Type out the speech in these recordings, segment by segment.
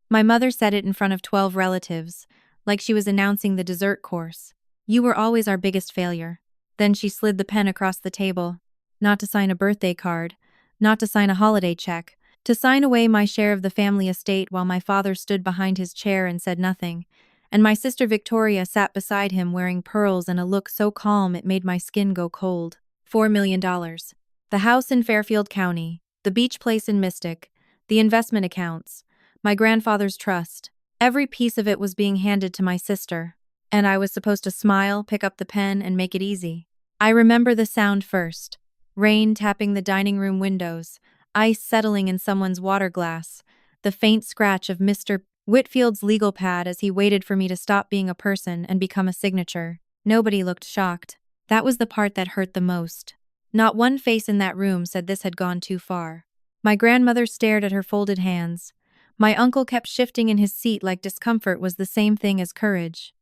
My mother said it in front of 12 relatives, like she was announcing the dessert course. You were always our biggest failure. Then she slid the pen across the table. Not to sign a birthday card, not to sign a holiday check, to sign away my share of the family estate while my father stood behind his chair and said nothing, and my sister Victoria sat beside him wearing pearls and a look so calm it made my skin go cold. $4 million. The house in Fairfield County, the beach place in Mystic, the investment accounts, my grandfather's trust. Every piece of it was being handed to my sister, and I was supposed to smile, pick up the pen, and make it easy. I remember the sound first. Rain tapping the dining room windows, ice settling in someone's water glass, the faint scratch of Mr. Whitfield's legal pad as he waited for me to stop being a person and become a signature. Nobody looked shocked. That was the part that hurt the most. Not one face in that room said this had gone too far. My grandmother stared at her folded hands. My uncle kept shifting in his seat like discomfort was the same thing as courage.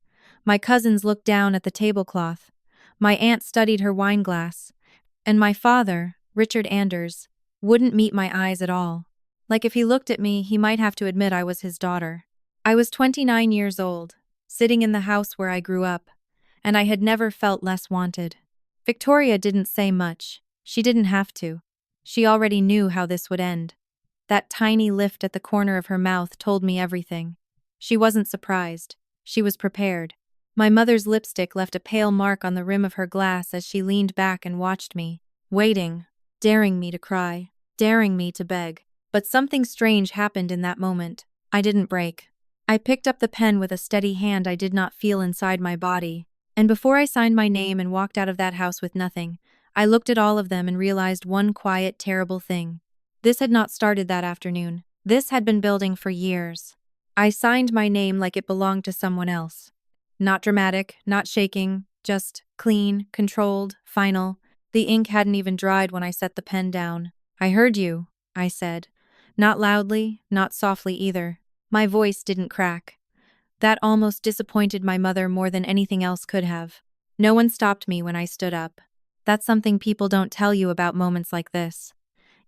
My cousins looked down at the tablecloth. My aunt studied her wine glass. And my father, Richard Anders, wouldn't meet my eyes at all. Like if he looked at me, he might have to admit I was his daughter. I was 29 years old, sitting in the house where I grew up, and I had never felt less wanted. Victoria didn't say much. She didn't have to. She already knew how this would end. That tiny lift at the corner of her mouth told me everything. She wasn't surprised. She was prepared. My mother's lipstick left a pale mark on the rim of her glass as she leaned back and watched me, waiting, daring me to cry, daring me to beg. But something strange happened in that moment. I didn't break. I picked up the pen with a steady hand I did not feel inside my body, and before I signed my name and walked out of that house with nothing, I looked at all of them and realized one quiet, terrible thing. This had not started that afternoon. This had been building for years. I signed my name like it belonged to someone else. Not dramatic, not shaking, just clean, controlled, final. The ink hadn't even dried when I set the pen down. "I heard you," I said. Not loudly, not softly either. My voice didn't crack. That almost disappointed my mother more than anything else could have. No one stopped me when I stood up. That's something people don't tell you about moments like this.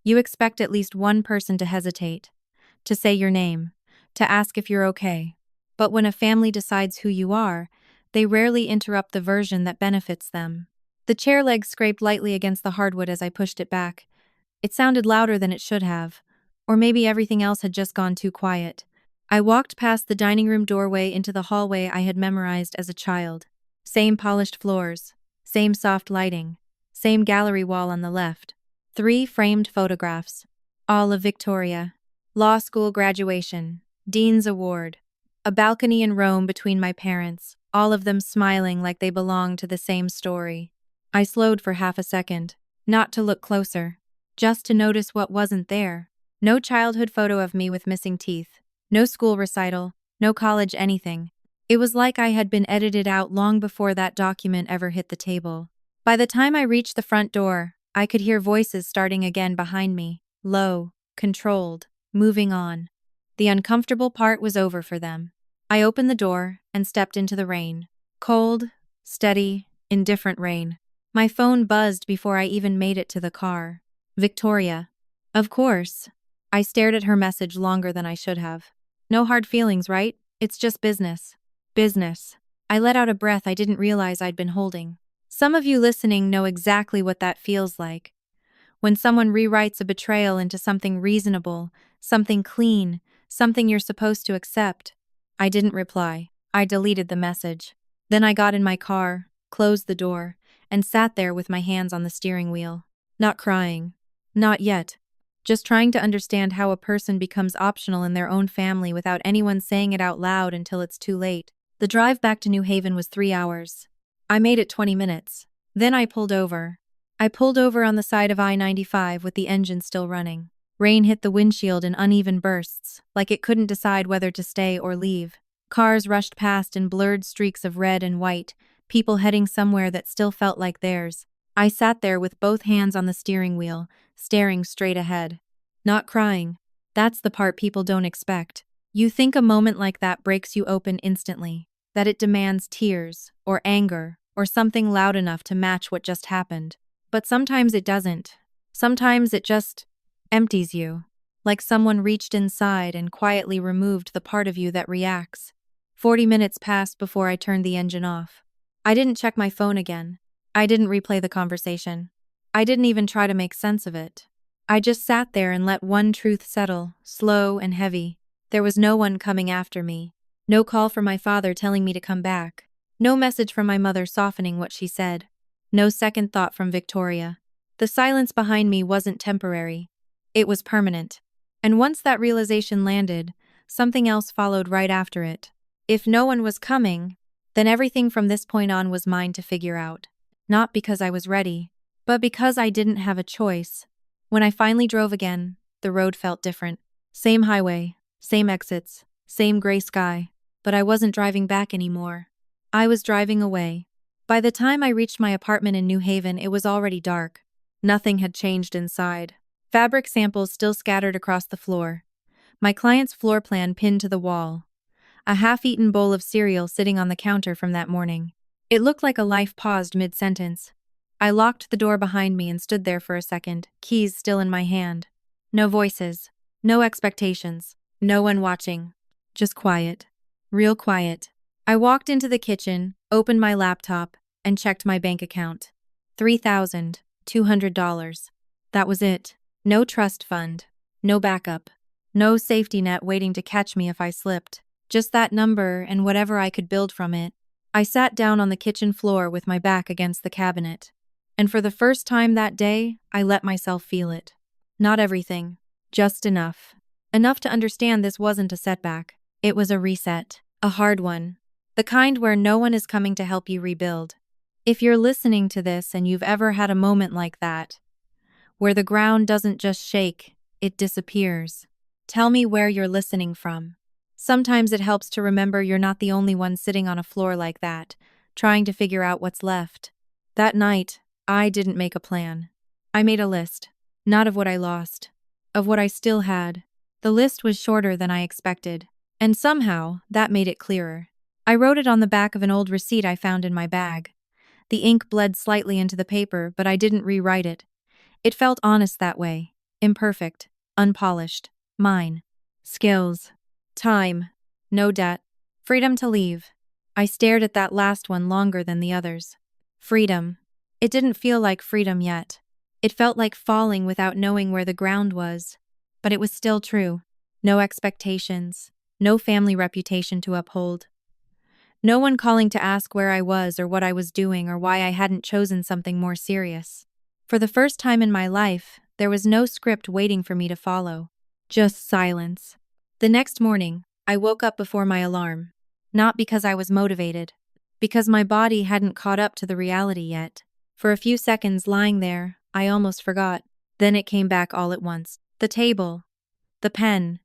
You expect at least one person to hesitate, to say your name, to ask if you're okay. But when a family decides who you are, they rarely interrupt the version that benefits them. The chair legs scraped lightly against the hardwood as I pushed it back. It sounded louder than it should have, or maybe everything else had just gone too quiet. I walked past the dining room doorway into the hallway I had memorized as a child. Same polished floors, same soft lighting, same gallery wall on the left. 3 framed photographs, all of Victoria. Law school graduation, Dean's Award. A balcony in Rome between my parents, all of them smiling like they belonged to the same story. I slowed for half a second, not to look closer, just to notice what wasn't there. No childhood photo of me with missing teeth, no school recital, no college anything. It was like I had been edited out long before that document ever hit the table. By the time I reached the front door, I could hear voices starting again behind me, low, controlled, moving on. The uncomfortable part was over for them. I opened the door and stepped into the rain. Cold, steady, indifferent rain. My phone buzzed before I even made it to the car. Victoria. Of course. I stared at her message longer than I should have. No hard feelings, right? It's just business. Business. I let out a breath I didn't realize I'd been holding. Some of you listening know exactly what that feels like. When someone rewrites a betrayal into something reasonable, something clean, something you're supposed to accept. I didn't reply. I deleted the message. Then I got in my car, closed the door, and sat there with my hands on the steering wheel. Not crying. Not yet. Just trying to understand how a person becomes optional in their own family without anyone saying it out loud until it's too late. The drive back to New Haven was 3 hours. I made it 20 minutes. Then I pulled over. I pulled over on the side of I-95 with the engine still running. Rain hit the windshield in uneven bursts, like it couldn't decide whether to stay or leave. Cars rushed past in blurred streaks of red and white, people heading somewhere that still felt like theirs. I sat there with both hands on the steering wheel, staring straight ahead. Not crying. That's the part people don't expect. You think a moment like that breaks you open instantly, that it demands tears, or anger, or something loud enough to match what just happened. But sometimes it doesn't. Sometimes it just empties you. like someone reached inside and quietly removed the part of you that reacts. 40 minutes passed before I turned the engine off. I didn't check my phone again. I didn't replay the conversation. I didn't even try to make sense of it. I just sat there and let one truth settle, slow and heavy. There was no one coming after me. No call from my father telling me to come back. No message from my mother softening what she said. No second thought from Victoria. The silence behind me wasn't temporary. It was permanent. And once that realization landed, something else followed right after it. If no one was coming, then everything from this point on was mine to figure out. Not because I was ready, but because I didn't have a choice. When I finally drove again, the road felt different. Same highway, same exits, same gray sky, but I wasn't driving back anymore. I was driving away. By the time I reached my apartment in New Haven, it was already dark. Nothing had changed inside. Fabric samples still scattered across the floor. My client's floor plan pinned to the wall. A half-eaten bowl of cereal sitting on the counter from that morning. It looked like a life paused mid-sentence. I locked the door behind me and stood there for a second, keys still in my hand. No voices. No expectations. No one watching. Just quiet. Real quiet. I walked into the kitchen, opened my laptop, and checked my bank account. $3,200. That was it. No trust fund. No backup. No safety net waiting to catch me if I slipped. Just that number and whatever I could build from it. I sat down on the kitchen floor with my back against the cabinet. And for the first time that day, I let myself feel it. Not everything. Just enough. Enough to understand this wasn't a setback. It was a reset. A hard one. The kind where no one is coming to help you rebuild. If you're listening to this and you've ever had a moment like that, where the ground doesn't just shake, it disappears, tell me where you're listening from. Sometimes it helps to remember you're not the only one sitting on a floor like that, trying to figure out what's left. That night, I didn't make a plan. I made a list, not of what I lost, of what I still had. The list was shorter than I expected, and somehow that made it clearer. I wrote it on the back of an old receipt I found in my bag. The ink bled slightly into the paper, but I didn't rewrite it. It felt honest that way. Imperfect. Unpolished. Mine. Skills. Time. No debt. Freedom to leave. I stared at that last one longer than the others. Freedom. It didn't feel like freedom yet. It felt like falling without knowing where the ground was. But it was still true. No expectations. No family reputation to uphold. No one calling to ask where I was or what I was doing or why I hadn't chosen something more serious. For the first time in my life, there was no script waiting for me to follow. Just silence. The next morning, I woke up before my alarm. Not because I was motivated. Because my body hadn't caught up to the reality yet. For a few seconds lying there, I almost forgot. Then it came back all at once. The table. The pen.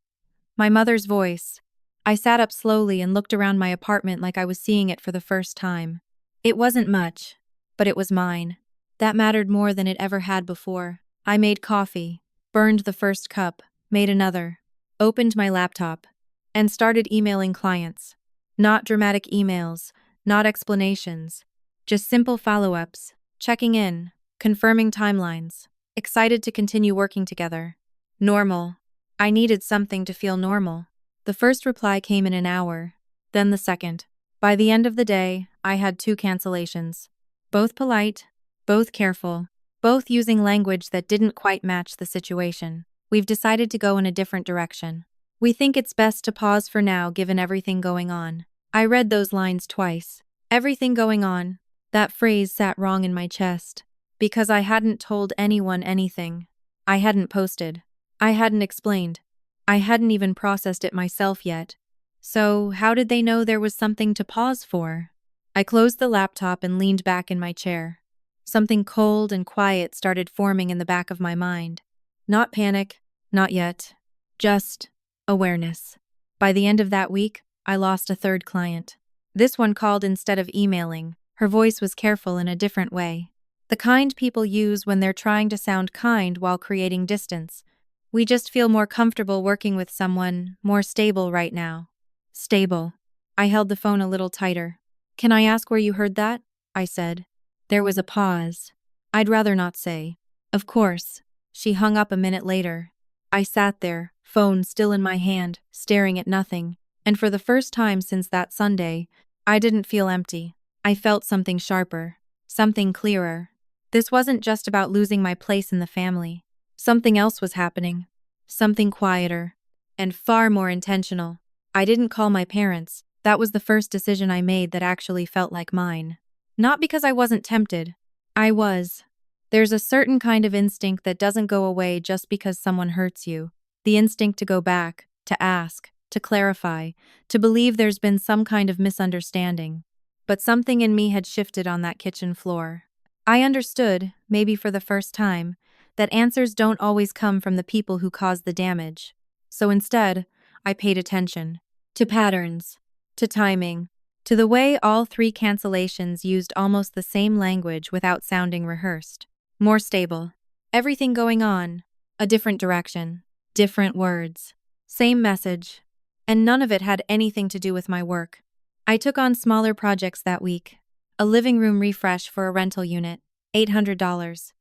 My mother's voice. I sat up slowly and looked around my apartment like I was seeing it for the first time. It wasn't much, but it was mine. That mattered more than it ever had before. I made coffee, burned the first cup, made another, opened my laptop, and started emailing clients. Not dramatic emails, not explanations, just simple follow-ups, checking in, confirming timelines, excited to continue working together. Normal. I needed something to feel normal. The first reply came in an hour, then the second. By the end of the day, I had 2 cancellations. Both polite, both careful, both using language that didn't quite match the situation. We've decided to go in a different direction. We think it's best to pause for now given everything going on. I read those lines twice. Everything going on. That phrase sat wrong in my chest. Because I hadn't told anyone anything. I hadn't posted. I hadn't explained. I hadn't even processed it myself yet. So, how did they know there was something to pause for? I closed the laptop and leaned back in my chair. Something cold and quiet started forming in the back of my mind. Not panic, not yet. Just awareness. By the end of that week, I lost a third client. This one called instead of emailing. Her voice was careful in a different way. The kind people use when they're trying to sound kind while creating distance. We just feel more comfortable working with someone more stable right now. Stable. I held the phone a little tighter. Can I ask where you heard that? I said. There was a pause. I'd rather not say. Of course. She hung up a minute later. I sat there, phone still in my hand, staring at nothing. And for the first time since that Sunday, I didn't feel empty. I felt something sharper, something clearer. This wasn't just about losing my place in the family. Something else was happening. Something quieter. And far more intentional. I didn't call my parents. That was the first decision I made that actually felt like mine. Not because I wasn't tempted. I was. There's a certain kind of instinct that doesn't go away just because someone hurts you. The instinct to go back, to ask, to clarify, to believe there's been some kind of misunderstanding. But something in me had shifted on that kitchen floor. I understood, maybe for the first time, that answers don't always come from the people who caused the damage. So instead, I paid attention. To patterns. To timing. To the way all three cancellations used almost the same language without sounding rehearsed. More stable. Everything going on. A different direction. Different words. Same message. And none of it had anything to do with my work. I took on smaller projects that week. A living room refresh for a rental unit, $800.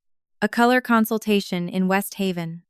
A color consultation in West Haven,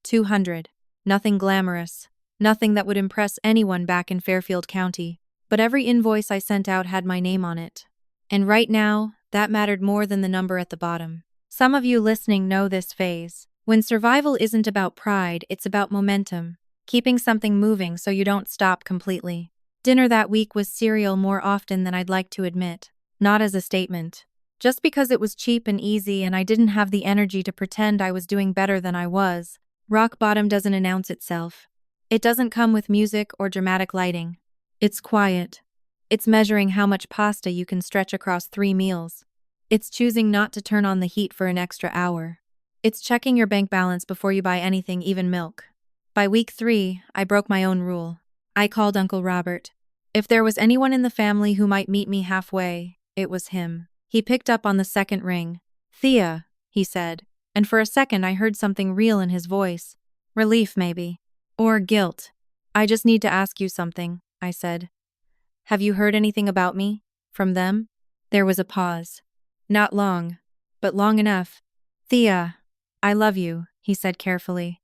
$200. Nothing glamorous. Nothing that would impress anyone back in Fairfield County. But every invoice I sent out had my name on it. And right now, that mattered more than the number at the bottom. Some of you listening know this phase. When survival isn't about pride, it's about momentum. Keeping something moving so you don't stop completely. Dinner that week was cereal more often than I'd like to admit. Not as a statement. Just because it was cheap and easy and I didn't have the energy to pretend I was doing better than I was. Rock bottom doesn't announce itself. It doesn't come with music or dramatic lighting. It's quiet. It's measuring how much pasta you can stretch across 3 meals. It's choosing not to turn on the heat for an extra hour. It's checking your bank balance before you buy anything, even milk. By week 3, I broke my own rule. I called Uncle Robert. If there was anyone in the family who might meet me halfway, it was him. He picked up on the second ring. "Thea," he said, and for a second I heard something real in his voice. Relief, maybe. Or guilt. "I just need to ask you something," I said. "Have you heard anything about me? From them?" There was a pause. Not long, but long enough. "Thea, I love you," he said carefully.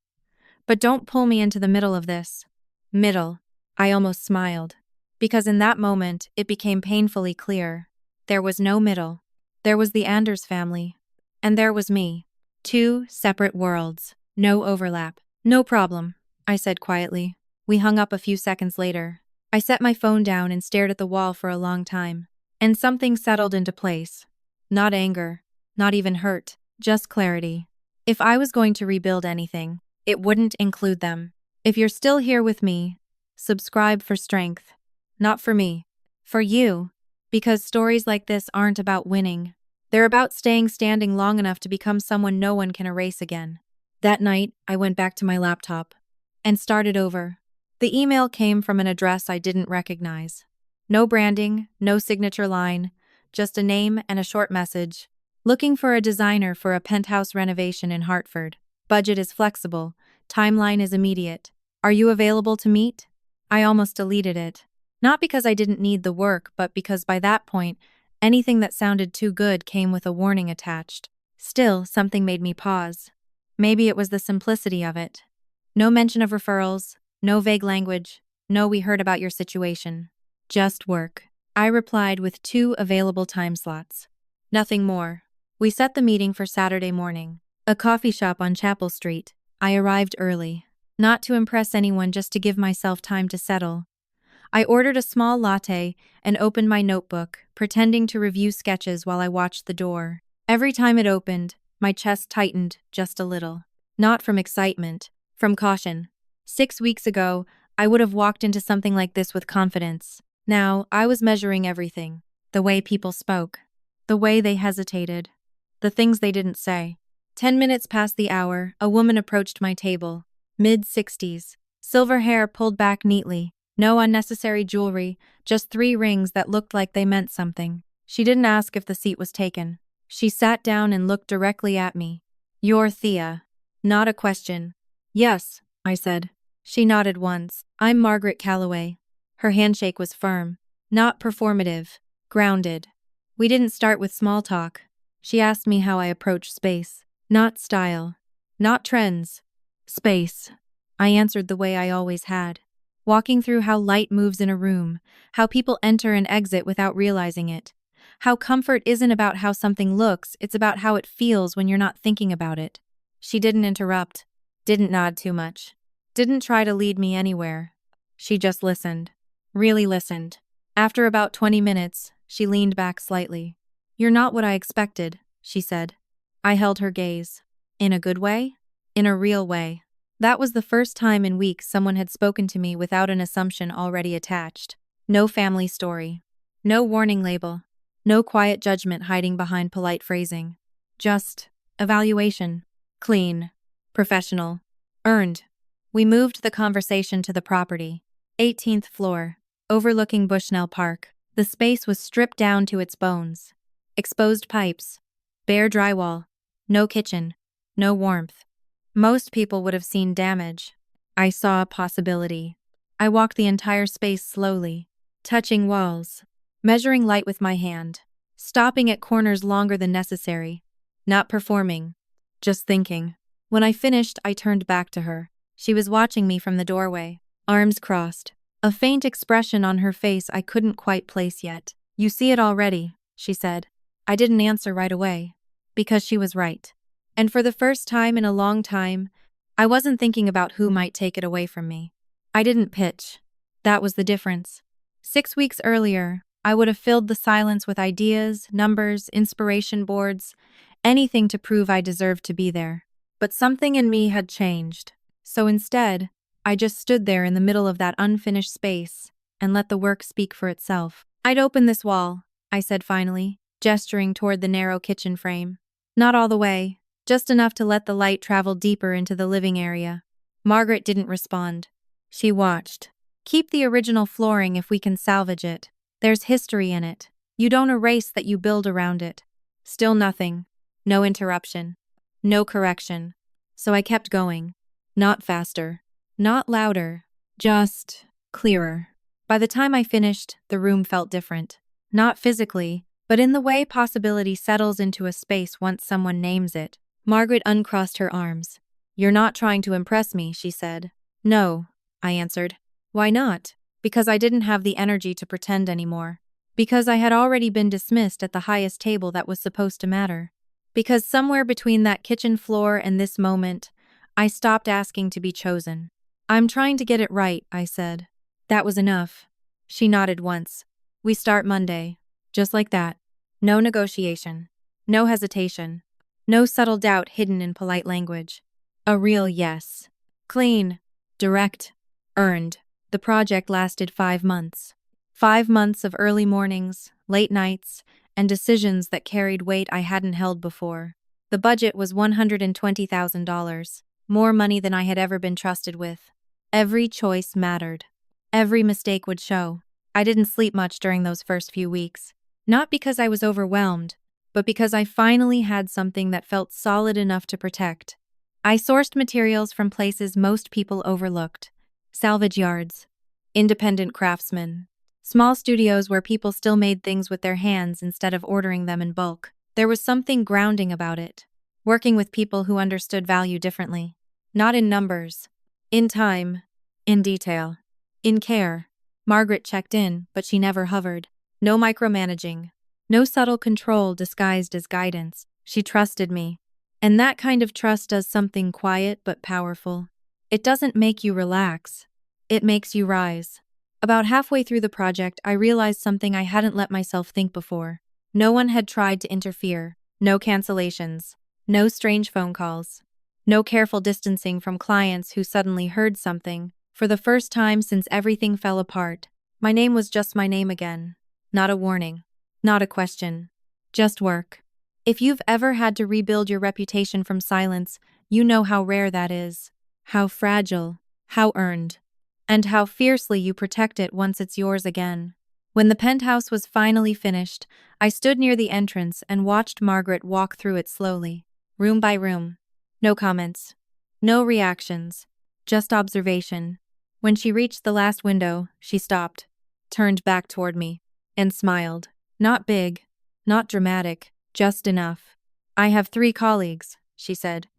"But don't pull me into the middle of this." Middle. I almost smiled. Because in that moment, it became painfully clear. There was no middle. There was the Anders family. And there was me. 2 separate worlds. No overlap. "No problem," I said quietly. We hung up a few seconds later. I set my phone down and stared at the wall for a long time. And something settled into place. Not anger. Not even hurt. Just clarity. If I was going to rebuild anything, it wouldn't include them. If you're still here with me, subscribe for strength. Not for me. For you. Because stories like this aren't about winning. They're about staying standing long enough to become someone no one can erase again. That night, I went back to my laptop. And started over. The email came from an address I didn't recognize. No branding, no signature line, just a name and a short message. Looking for a designer for a penthouse renovation in Hartford. Budget is flexible. Timeline is immediate. Are you available to meet? I almost deleted it. Not because I didn't need the work, but because by that point, anything that sounded too good came with a warning attached. Still, something made me pause. Maybe it was the simplicity of it. No mention of referrals, no vague language, no "we heard about your situation." Just work. I replied with 2 available time slots. Nothing more. We set the meeting for Saturday morning. A coffee shop on Chapel Street. I arrived early. Not to impress anyone, just to give myself time to settle. I ordered a small latte and opened my notebook, pretending to review sketches while I watched the door. Every time it opened, my chest tightened just a little. Not from excitement, from caution. 6 weeks ago, I would have walked into something like this with confidence. Now, I was measuring everything. The way people spoke. The way they hesitated. The things they didn't say. 10 minutes past the hour, a woman approached my table. Mid-60s. Silver hair pulled back neatly. No unnecessary jewelry, just 3 rings that looked like they meant something. She didn't ask if the seat was taken. She sat down and looked directly at me. "You're Thea." Not a question. "Yes," I said. She nodded once. "I'm Margaret Calloway." Her handshake was firm. Not performative. Grounded. We didn't start with small talk. She asked me how I approach space. Not style. Not trends. Space. I answered the way I always had. Walking through how light moves in a room, how people enter and exit without realizing it. How comfort isn't about how something looks, it's about how it feels when you're not thinking about it. She didn't interrupt, didn't nod too much, didn't try to lead me anywhere. She just listened. Really listened. After about 20 minutes, she leaned back slightly. "You're not what I expected," she said. I held her gaze. In a good way? In a real way. That was the first time in weeks someone had spoken to me without an assumption already attached. No family story. No warning label. No quiet judgment hiding behind polite phrasing. Just evaluation. Clean. Professional. Earned. We moved the conversation to the property. 18th floor. Overlooking Bushnell Park. The space was stripped down to its bones. Exposed pipes. Bare drywall. No kitchen. No warmth. Most people would have seen damage. I saw a possibility. I walked the entire space slowly, touching walls, measuring light with my hand, stopping at corners longer than necessary, not performing, just thinking. When I finished, I turned back to her. She was watching me from the doorway, arms crossed, a faint expression on her face I couldn't quite place yet. "You see it already," she said. I didn't answer right away, because she was right. And for the first time in a long time, I wasn't thinking about who might take it away from me. I didn't pitch. That was the difference. 6 weeks earlier, I would have filled the silence with ideas, numbers, inspiration boards, anything to prove I deserved to be there. But something in me had changed. So instead, I just stood there in the middle of that unfinished space and let the work speak for itself. "I'd open this wall," I said finally, gesturing toward the narrow kitchen frame. "Not all the way. Just enough to let the light travel deeper into the living area." Margaret didn't respond. She watched. "Keep the original flooring if we can salvage it. There's history in it. You don't erase that, you build around it." Still nothing. No interruption. No correction. So I kept going. Not faster. Not louder. Just clearer. By the time I finished, the room felt different. Not physically, but in the way possibility settles into a space once someone names it. Margaret uncrossed her arms. "You're not trying to impress me," she said. "No," I answered. "Why not?" Because I didn't have the energy to pretend anymore. Because I had already been dismissed at the highest table that was supposed to matter. Because somewhere between that kitchen floor and this moment, I stopped asking to be chosen. "I'm trying to get it right," I said. That was enough. She nodded once. "We start Monday." Just like that. No negotiation. No hesitation. No subtle doubt hidden in polite language. A real yes. Clean. Direct. Earned. The project lasted 5 months. 5 months of early mornings, late nights, and decisions that carried weight I hadn't held before. The budget was $120,000, more money than I had ever been trusted with. Every choice mattered. Every mistake would show. I didn't sleep much during those first few weeks. Not because I was overwhelmed, but because I finally had something that felt solid enough to protect. I sourced materials from places most people overlooked. Salvage yards. Independent craftsmen. Small studios where people still made things with their hands instead of ordering them in bulk. There was something grounding about it. Working with people who understood value differently. Not in numbers. In time. In detail. In care. Margaret checked in, but she never hovered. No micromanaging. No subtle control disguised as guidance. She trusted me. And that kind of trust does something quiet but powerful. It doesn't make you relax. It makes you rise. About halfway through the project, I realized something I hadn't let myself think before. No one had tried to interfere. No cancellations. No strange phone calls. No careful distancing from clients who suddenly heard something. For the first time since everything fell apart, my name was just my name again. Not a warning. Not a question. Just work. If you've ever had to rebuild your reputation from silence, you know how rare that is. How fragile. How earned. And how fiercely you protect it once it's yours again. When the penthouse was finally finished, I stood near the entrance and watched Margaret walk through it slowly, room by room. No comments. No reactions. Just observation. When she reached the last window, she stopped, turned back toward me, and smiled. Not big, not dramatic, just enough. "I have 3 colleagues," she said.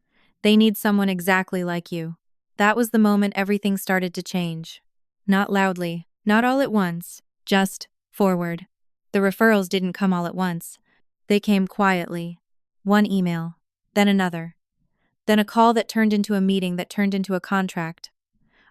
"They need someone exactly like you." That was the moment everything started to change. Not loudly, not all at once, just forward. The referrals didn't come all at once. They came quietly. One email, then another, then a call that turned into a meeting that turned into a contract.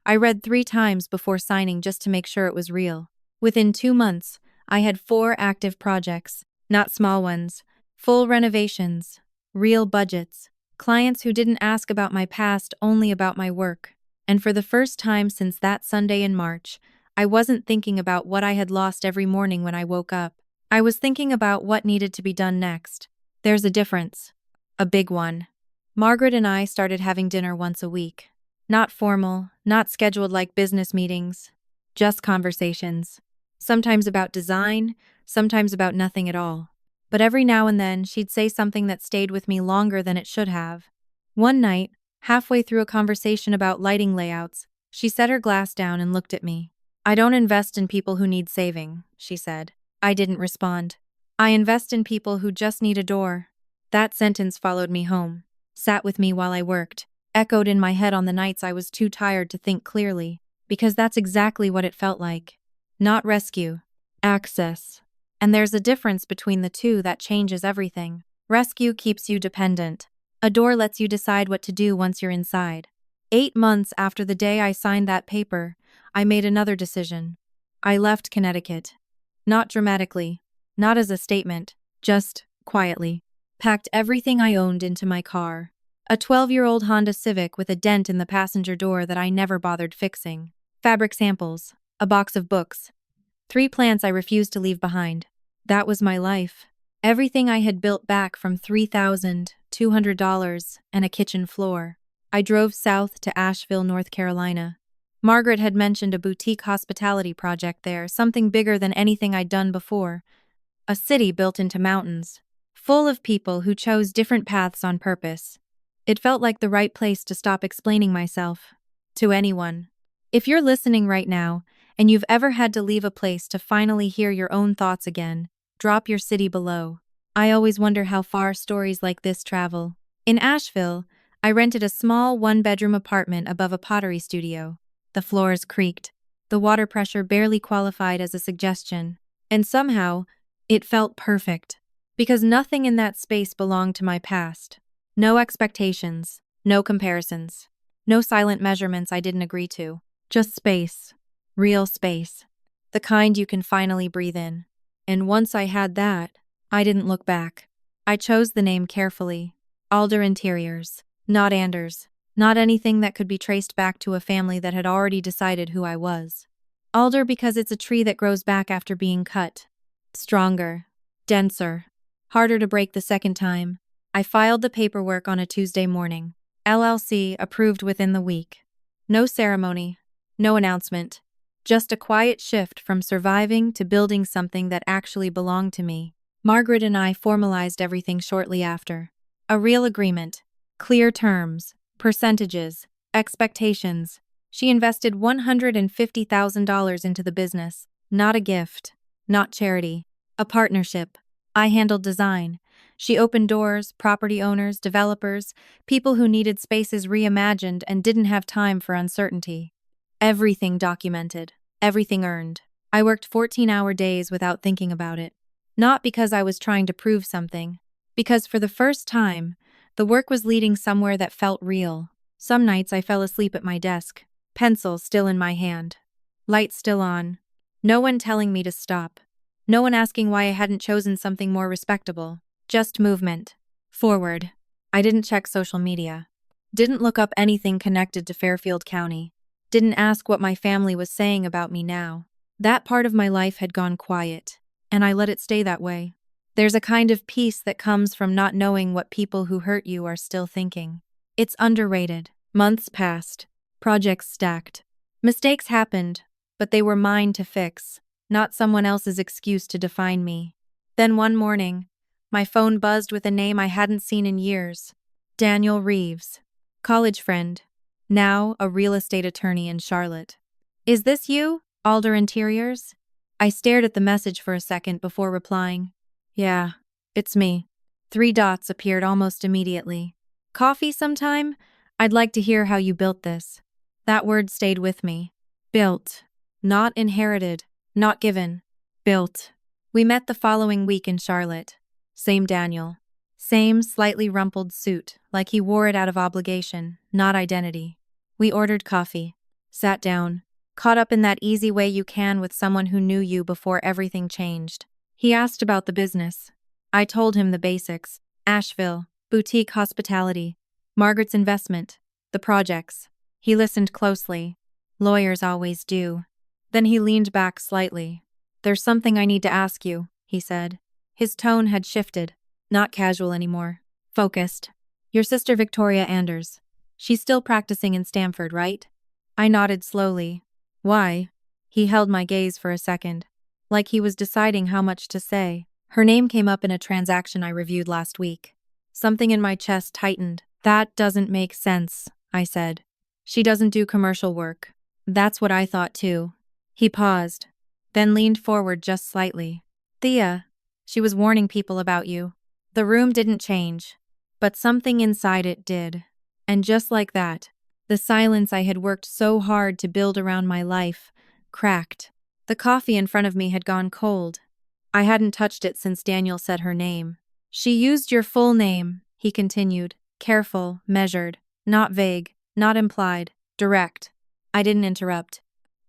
I read 3 times before signing just to make sure it was real. Within 2 months, I had 4 active projects, not small ones, full renovations, real budgets, clients who didn't ask about my past, only about my work. And for the first time since that Sunday in March, I wasn't thinking about what I had lost every morning when I woke up. I was thinking about what needed to be done next. There's a difference. A big one. Margaret and I started having dinner once a week. Not formal, not scheduled like business meetings, just conversations. Sometimes about design, sometimes about nothing at all. But every now and then, she'd say something that stayed with me longer than it should have. One night, halfway through a conversation about lighting layouts, she set her glass down and looked at me. "I don't invest in people who need saving," she said. I didn't respond. "I invest in people who just need a door." That sentence followed me home, sat with me while I worked, echoed in my head on the nights I was too tired to think clearly, because that's exactly what it felt like. Not rescue, access. And there's a difference between the two that changes everything. Rescue keeps you dependent. A door lets you decide what to do once you're inside. 8 months after the day I signed that paper, I made another decision. I left Connecticut. Not dramatically, not as a statement, just quietly. Packed everything I owned into my car. A 12-year-old Honda Civic with a dent in the passenger door that I never bothered fixing. Fabric samples, a box of books. 3 plants I refused to leave behind. That was my life. Everything I had built back from $3,200 and a kitchen floor. I drove south to Asheville, North Carolina. Margaret had mentioned a boutique hospitality project there, something bigger than anything I'd done before. A city built into mountains, full of people who chose different paths on purpose. It felt like the right place to stop explaining myself to anyone. If you're listening right now, and you've ever had to leave a place to finally hear your own thoughts again, drop your city below. I always wonder how far stories like this travel. In Asheville, I rented a small 1-bedroom apartment above a pottery studio. The floors creaked. The water pressure barely qualified as a suggestion. And somehow, it felt perfect. Because nothing in that space belonged to my past. No expectations, no comparisons, no silent measurements I didn't agree to. Just space. Real space. The kind you can finally breathe in. And once I had that, I didn't look back. I chose the name carefully. Alder Interiors. Not Anders. Not anything that could be traced back to a family that had already decided who I was. Alder because it's a tree that grows back after being cut. Stronger. Denser. Harder to break the second time. I filed the paperwork on a Tuesday morning. LLC approved within the week. No ceremony. No announcement. Just a quiet shift from surviving to building something that actually belonged to me. Margaret and I formalized everything shortly after. A real agreement. Clear terms. Percentages. Expectations. She invested $150,000 into the business. Not a gift. Not charity. A partnership. I handled design. She opened doors, property owners, developers, people who needed spaces reimagined and didn't have time for uncertainty. Everything documented. Everything earned. I worked 14-hour days without thinking about it. Not because I was trying to prove something. Because for the first time, the work was leading somewhere that felt real. Some nights I fell asleep at my desk, pencil still in my hand, light still on. No one telling me to stop. No one asking why I hadn't chosen something more respectable. Just movement. Forward. I didn't check social media. Didn't look up anything connected to Fairfield County. Didn't ask what my family was saying about me now. That part of my life had gone quiet, and I let it stay that way. There's a kind of peace that comes from not knowing what people who hurt you are still thinking. It's underrated. Months passed. Projects stacked. Mistakes happened, but they were mine to fix, not someone else's excuse to define me. Then one morning, my phone buzzed with a name I hadn't seen in years. Daniel Reeves. College friend. Now a real estate attorney in Charlotte. "Is this you, Alder Interiors?" I stared at the message for a second before replying. "Yeah, it's me." 3 dots appeared almost immediately. "Coffee sometime? I'd like to hear how you built this." That word stayed with me. Built. Not inherited. Not given. Built. We met the following week in Charlotte. Same Daniel. Same slightly rumpled suit, like he wore it out of obligation, not identity. We ordered coffee. Sat down. Caught up in that easy way you can with someone who knew you before everything changed. He asked about the business. I told him the basics. Asheville. Boutique hospitality. Margaret's investment. The projects. He listened closely. Lawyers always do. Then he leaned back slightly. There's something I need to ask you, he said. His tone had shifted. Not casual anymore. Focused. Your sister Victoria Anders. She's still practicing in Stamford, right? I nodded slowly. Why? He held my gaze for a second, like he was deciding how much to say. Her name came up in a transaction I reviewed last week. Something in my chest tightened. That doesn't make sense, I said. She doesn't do commercial work. That's what I thought too. He paused, then leaned forward just slightly. Thea, she was warning people about you. The room didn't change, but something inside it did. And just like that, the silence I had worked so hard to build around my life cracked. The coffee in front of me had gone cold. I hadn't touched it since Daniel said her name. She used your full name, he continued, careful, measured, not vague, not implied, direct. I didn't interrupt.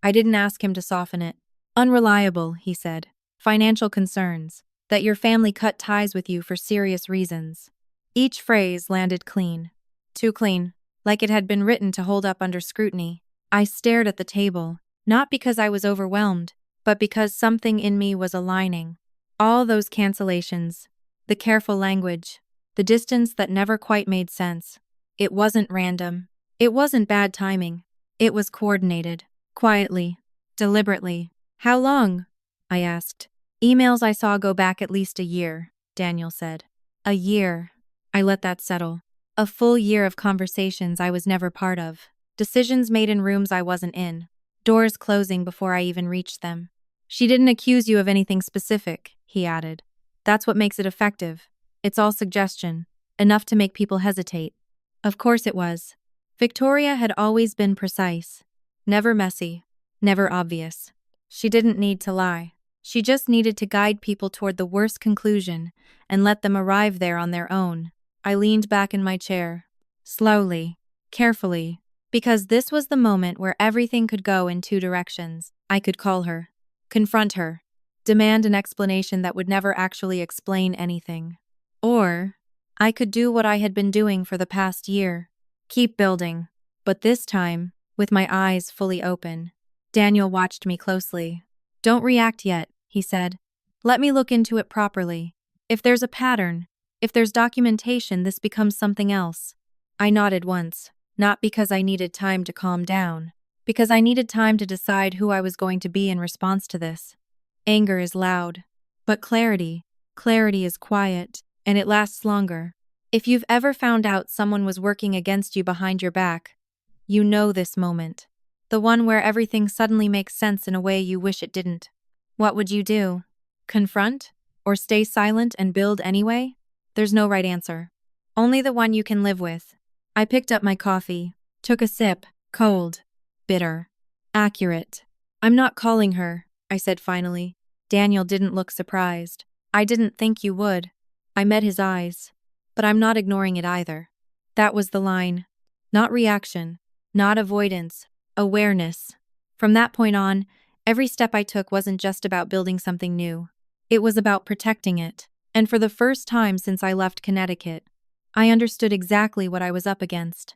I didn't ask him to soften it. Unreliable, he said. Financial concerns. That your family cut ties with you for serious reasons. Each phrase landed clean. Too clean. Like it had been written to hold up under scrutiny. I stared at the table, not because I was overwhelmed, but because something in me was aligning. All those cancellations, the careful language, the distance that never quite made sense. It wasn't random. It wasn't bad timing. It was coordinated. Quietly. Deliberately. How long? I asked. Emails I saw go back at least a year, Daniel said. A year. I let that settle. A full year of conversations I was never part of. Decisions made in rooms I wasn't in. Doors closing before I even reached them. She didn't accuse you of anything specific, he added. That's what makes it effective. It's all suggestion. Enough to make people hesitate. Of course it was. Victoria had always been precise. Never messy. Never obvious. She didn't need to lie. She just needed to guide people toward the worst conclusion and let them arrive there on their own. I leaned back in my chair. Slowly. Carefully. Because this was the moment where everything could go in two directions. I could call her. Confront her. Demand an explanation that would never actually explain anything. Or I could do what I had been doing for the past year. Keep building. But this time, with my eyes fully open. Daniel watched me closely. Don't react yet, he said. Let me look into it properly. If there's a pattern, if there's documentation, this becomes something else. I nodded once, not because I needed time to calm down, because I needed time to decide who I was going to be in response to this. Anger is loud, but clarity is quiet, and it lasts longer. If you've ever found out someone was working against you behind your back, you know this moment. The one where everything suddenly makes sense in a way you wish it didn't. What would you do? Confront? Or stay silent and build anyway? There's no right answer. Only the one you can live with. I picked up my coffee, took a sip, cold, bitter, accurate. I'm not calling her, I said finally. Daniel didn't look surprised. I didn't think you would. I met his eyes. But I'm not ignoring it either. That was the line. Not reaction, not avoidance. Awareness. From that point on, every step I took wasn't just about building something new. It was about protecting it. And for the first time since I left Connecticut, I understood exactly what I was up against.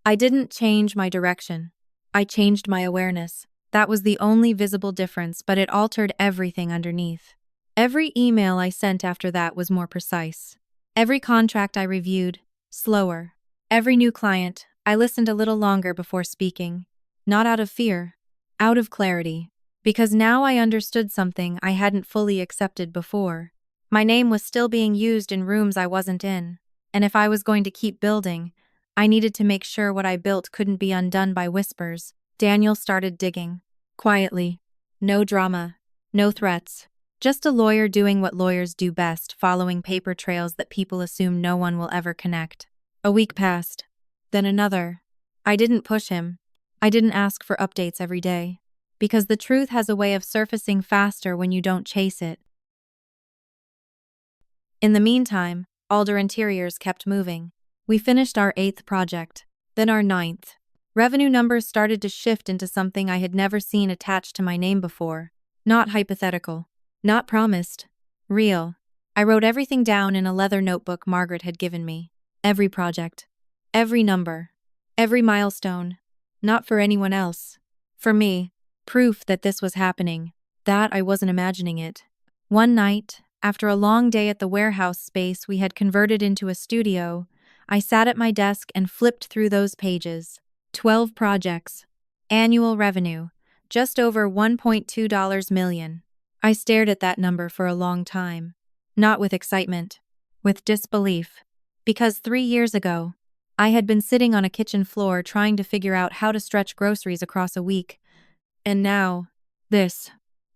I didn't change my direction. I changed my awareness. That was the only visible difference, but it altered everything underneath. Every email I sent after that was more precise. Every contract I reviewed, slower. Every new client, I listened a little longer before speaking. Not out of fear, out of clarity. Because now I understood something I hadn't fully accepted before. My name was still being used in rooms I wasn't in. And if I was going to keep building, I needed to make sure what I built couldn't be undone by whispers. Daniel started digging. Quietly. No drama. No threats. Just a lawyer doing what lawyers do best, following paper trails that people assume no one will ever connect. A week passed. Then another. I didn't push him. I didn't ask for updates every day. Because the truth has a way of surfacing faster when you don't chase it. In the meantime, Alder Interiors kept moving. We finished our 8th project, then our 9th. Revenue numbers started to shift into something I had never seen attached to my name before. Not hypothetical. Not promised. Real. I wrote everything down in a leather notebook Margaret had given me. Every project. Every number. Every milestone. Not for anyone else. For me. Proof that this was happening. That I wasn't imagining it. One night, after a long day at the warehouse space we had converted into a studio, I sat at my desk and flipped through those pages. 12 projects. Annual revenue. Just over $1.2 million. I stared at that number for a long time. Not with excitement. With disbelief. Because 3 years ago, I had been sitting on a kitchen floor trying to figure out how to stretch groceries across a week. And now, this.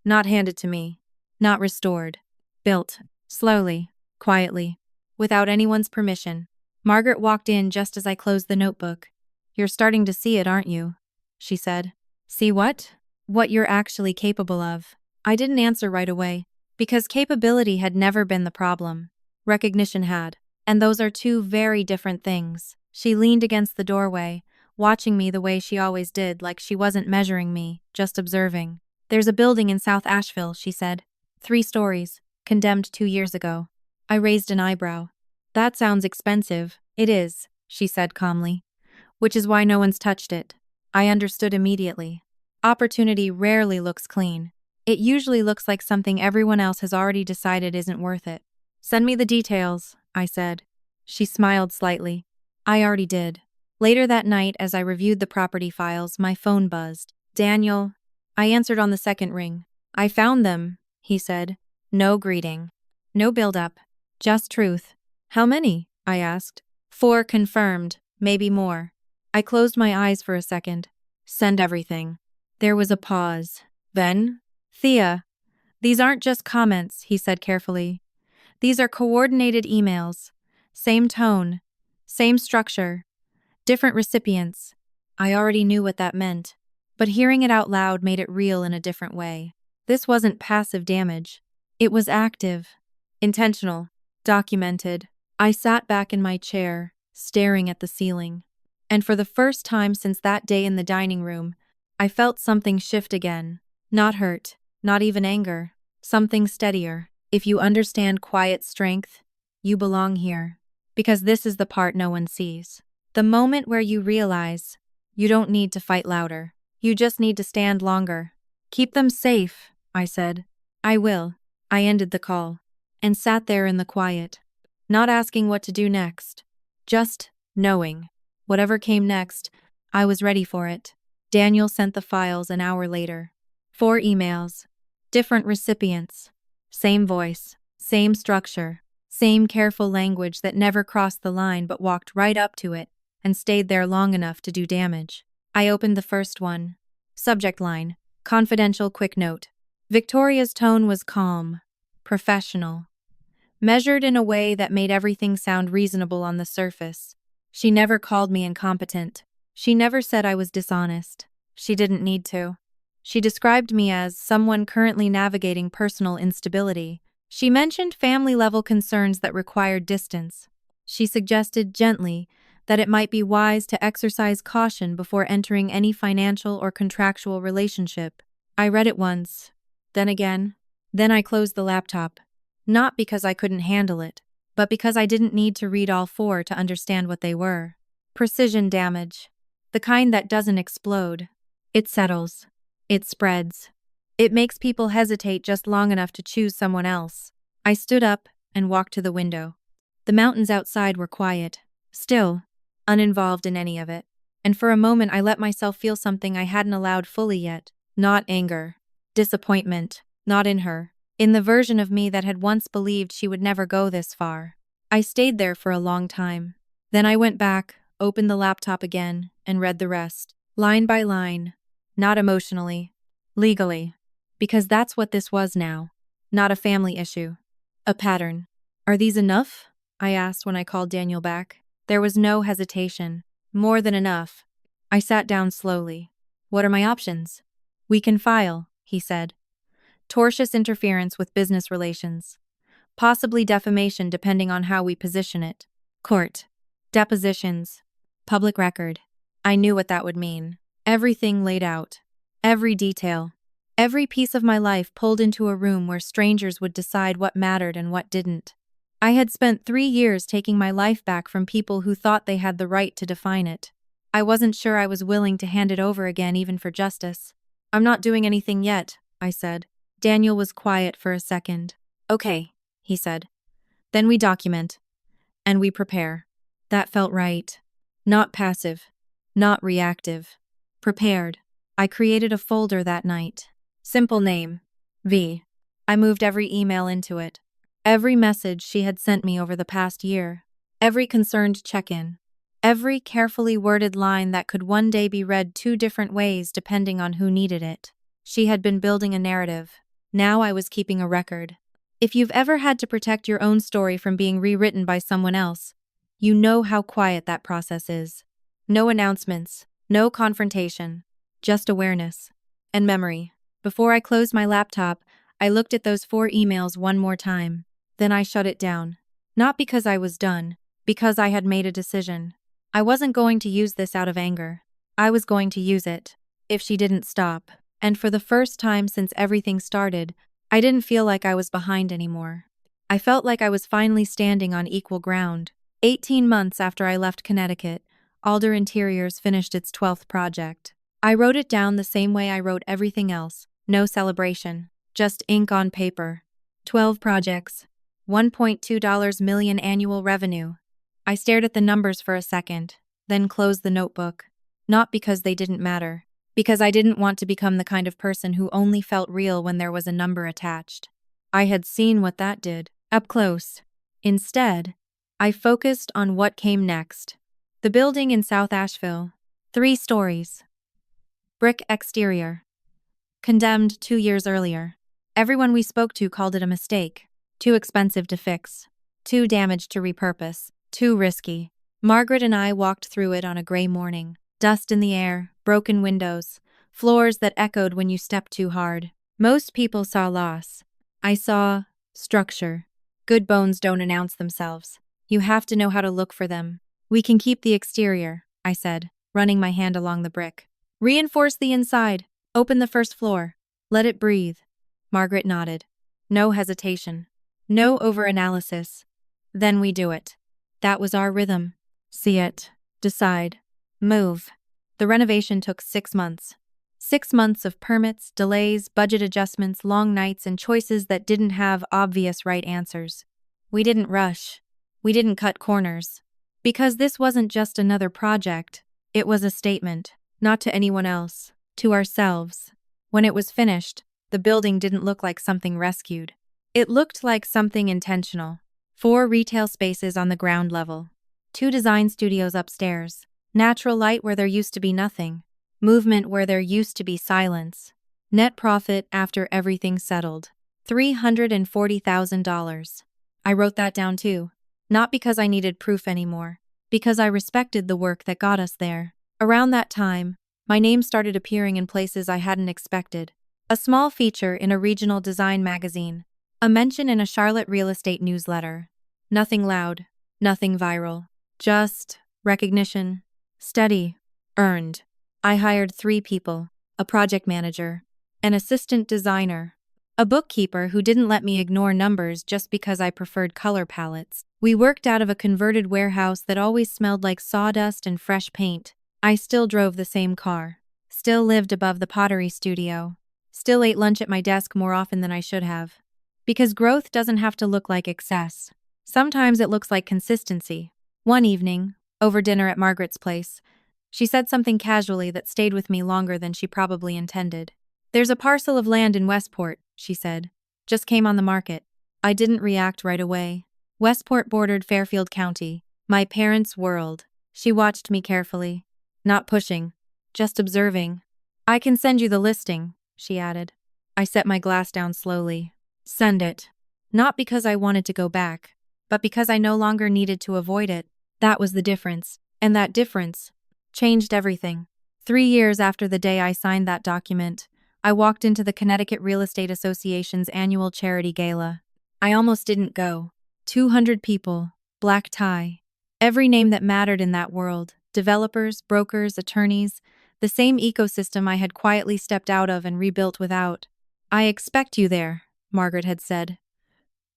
Not handed to me. Not restored. Built. Slowly. Quietly. Without anyone's permission. Margaret walked in just as I closed the notebook. "You're starting to see it, aren't you?" she said. "See what?" "What you're actually capable of." I didn't answer right away, because capability had never been the problem. Recognition had. And those are two very different things. She leaned against the doorway, watching me the way she always did, like she wasn't measuring me, just observing. "There's a building in South Asheville," she said. 3 stories, condemned 2 years ago. I raised an eyebrow. "That sounds expensive." "It is," she said calmly. "Which is why no one's touched it." I understood immediately. Opportunity rarely looks clean. It usually looks like something everyone else has already decided isn't worth it. "Send me the details," I said. She smiled slightly. "I already did." Later that night, as I reviewed the property files, my phone buzzed. "Daniel." I answered on the second ring. "I found them," he said. No greeting. No build-up. Just truth. "How many?" I asked. 4 confirmed, maybe more. I closed my eyes for a second. "Send everything." There was a pause. Then, "Thea, these aren't just comments," he said carefully. "These are coordinated emails. Same tone. Same structure. Different recipients." I already knew what that meant, but hearing it out loud made it real in a different way. This wasn't passive damage. It was active. Intentional. Documented. I sat back in my chair, staring at the ceiling. And for the first time since that day in the dining room, I felt something shift again. Not hurt. Not even anger. Something steadier. If you understand quiet strength, you belong here. Because this is the part no one sees. The moment where you realize you don't need to fight louder. You just need to stand longer. "Keep them safe," I said. "I will." I ended the call and sat there in the quiet, not asking what to do next, just knowing. Whatever came next, I was ready for it. Daniel sent the files an hour later. 4 emails. Different recipients. Same voice. Same structure. Same careful language that never crossed the line but walked right up to it and stayed there long enough to do damage. I opened the first one. Subject line. Confidential quick note. Victoria's tone was calm. Professional. Measured in a way that made everything sound reasonable on the surface. She never called me incompetent. She never said I was dishonest. She didn't need to. She described me as someone currently navigating personal instability. She mentioned family-level concerns that required distance. She suggested gently that it might be wise to exercise caution before entering any financial or contractual relationship. I read it once, then again. Then I closed the laptop. Not because I couldn't handle it, but because I didn't need to read all 4 to understand what they were. Precision damage. The kind that doesn't explode. It settles. It spreads. It makes people hesitate just long enough to choose someone else. I stood up and walked to the window. The mountains outside were quiet, still, uninvolved in any of it. And for a moment I let myself feel something I hadn't allowed fully yet. Not anger. Disappointment. Not in her. In the version of me that had once believed she would never go this far. I stayed there for a long time. Then I went back, opened the laptop again, and read the rest. Line by line. Not emotionally. Legally. Because that's what this was now. Not a family issue. A pattern. "Are these enough?" I asked when I called Daniel back. There was no hesitation. More than enough. I sat down slowly. What are my options? We can file, he said. Tortious interference with business relations. Possibly defamation depending on how we position it. Court. Depositions. Public record. I knew what that would mean. Everything laid out. Every detail. Every piece of my life pulled into a room where strangers would decide what mattered and what didn't. I had spent 3 years taking my life back from people who thought they had the right to define it. I wasn't sure I was willing to hand it over again even for justice. I'm not doing anything yet, I said. Daniel was quiet for a second. Okay, he said. Then we document. And we prepare. That felt right. Not passive. Not reactive. Prepared. I created a folder that night. Simple name. V. I moved every email into it. Every message she had sent me over the past year. Every concerned check-in. Every carefully worded line that could one day be read 2 different ways depending on who needed it. She had been building a narrative. Now I was keeping a record. If you've ever had to protect your own story from being rewritten by someone else, you know how quiet that process is. No announcements, no confrontation, just awareness and memory. Before I closed my laptop, I looked at those 4 emails one more time. Then I shut it down. Not because I was done, because I had made a decision. I wasn't going to use this out of anger. I was going to use it, if she didn't stop. And for the first time since everything started, I didn't feel like I was behind anymore. I felt like I was finally standing on equal ground. 18 months after I left Connecticut, Alder Interiors finished its 12th project. I wrote it down the same way I wrote everything else. No celebration. Just ink on paper. 12 projects. $1.2 million annual revenue. I stared at the numbers for a second, then closed the notebook. Not because they didn't matter. Because I didn't want to become the kind of person who only felt real when there was a number attached. I had seen what that did, up close. Instead, I focused on what came next. The building in South Asheville. 3 stories. Brick exterior. Condemned 2 years earlier. Everyone we spoke to called it a mistake. Too expensive to fix. Too damaged to repurpose. Too risky. Margaret and I walked through it on a gray morning. Dust in the air, broken windows, floors that echoed when you stepped too hard. Most people saw loss. I saw structure. Good bones don't announce themselves. You have to know how to look for them. We can keep the exterior, I said, running my hand along the brick. Reinforce the inside. Open the first floor. Let it breathe. Margaret nodded. No hesitation. No overanalysis. Then we do it. That was our rhythm. See it. Decide. Move. The renovation took 6 months. 6 months of permits, delays, budget adjustments, long nights, and choices that didn't have obvious right answers. We didn't rush. We didn't cut corners. Because this wasn't just another project, it was a statement. Not to anyone else. To ourselves. When it was finished, the building didn't look like something rescued. It looked like something intentional. 4 retail spaces on the ground level. 2 design studios upstairs. Natural light where there used to be nothing. Movement where there used to be silence. Net profit after everything settled. $340,000. I wrote that down too. Not because I needed proof anymore. Because I respected the work that got us there. Around that time, my name started appearing in places I hadn't expected. A small feature in a regional design magazine. A mention in a Charlotte real estate newsletter. Nothing loud. Nothing viral. Just recognition. Steady. Earned. I hired 3 people. A project manager. An assistant designer. A bookkeeper who didn't let me ignore numbers just because I preferred color palettes. We worked out of a converted warehouse that always smelled like sawdust and fresh paint. I still drove the same car. Still lived above the pottery studio. Still ate lunch at my desk more often than I should have. Because growth doesn't have to look like excess. Sometimes it looks like consistency. One evening, over dinner at Margaret's place, she said something casually that stayed with me longer than she probably intended. "There's a parcel of land in Westport," she said. "Just came on the market." I didn't react right away. Westport bordered Fairfield County. My parents' world. She watched me carefully. Not pushing. Just observing. "I can send you the listing," she added. I set my glass down slowly. Send it. Not because I wanted to go back, but because I no longer needed to avoid it. That was the difference. And that difference changed everything. 3 years after the day I signed that document, I walked into the Connecticut Real Estate Association's annual charity gala. I almost didn't go. 200 people, black tie. Every name that mattered in that world, developers, brokers, attorneys, the same ecosystem I had quietly stepped out of and rebuilt without. "I expect you there," Margaret had said.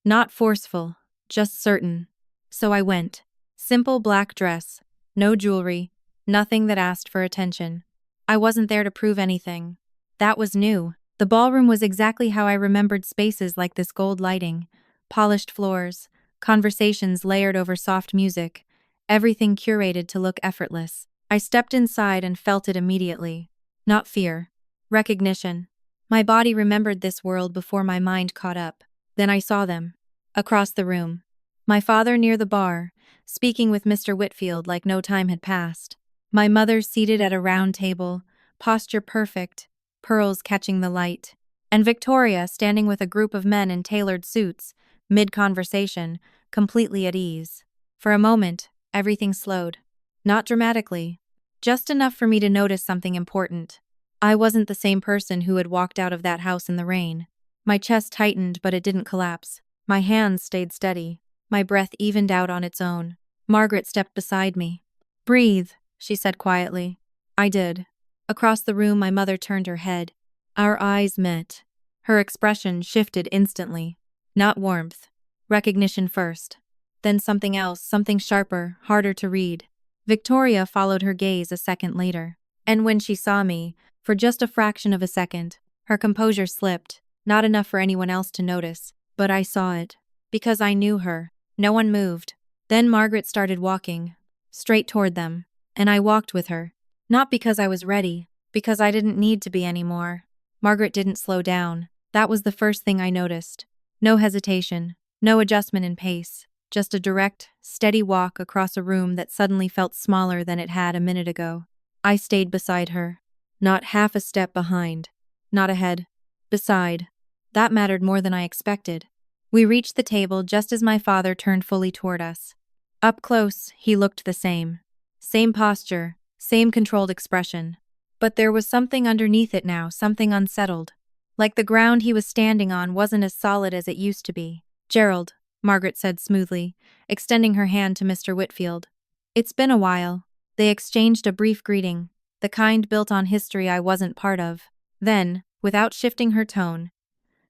Not forceful, just certain. So I went. Simple black dress, no jewelry, nothing that asked for attention. I wasn't there to prove anything. That was new. The ballroom was exactly how I remembered spaces like this: gold lighting, polished floors, conversations layered over soft music, everything curated to look effortless. I stepped inside and felt it immediately. Not fear. Recognition. My body remembered this world before my mind caught up. Then I saw them. Across the room. My father near the bar, speaking with Mr. Whitfield like no time had passed. My mother seated at a round table, posture perfect, pearls catching the light. And Victoria standing with a group of men in tailored suits, mid-conversation, completely at ease. For a moment, everything slowed. Not dramatically. Just enough for me to notice something important. I wasn't the same person who had walked out of that house in the rain. My chest tightened, but it didn't collapse. My hands stayed steady. My breath evened out on its own. Margaret stepped beside me. "Breathe," she said quietly. I did. Across the room, my mother turned her head. Our eyes met. Her expression shifted instantly. Not warmth. Recognition first. Then something else, something sharper, harder to read. Victoria followed her gaze a second later. And when she saw me, for just a fraction of a second, her composure slipped. Not enough for anyone else to notice. But I saw it. Because I knew her. No one moved. Then Margaret started walking. Straight toward them. And I walked with her. Not because I was ready. Because I didn't need to be anymore. Margaret didn't slow down. That was the first thing I noticed. No hesitation. No adjustment in pace. Just a direct, steady walk across a room that suddenly felt smaller than it had a minute ago. I stayed beside her. Not half a step behind. Not ahead. Beside. That mattered more than I expected. We reached the table just as my father turned fully toward us. Up close, he looked the same. Same posture, same controlled expression. But there was something underneath it now, something unsettled. Like the ground he was standing on wasn't as solid as it used to be. "Gerald," Margaret said smoothly, extending her hand to Mr. Whitfield. "It's been a while." They exchanged a brief greeting, the kind built on history I wasn't part of. Then, without shifting her tone,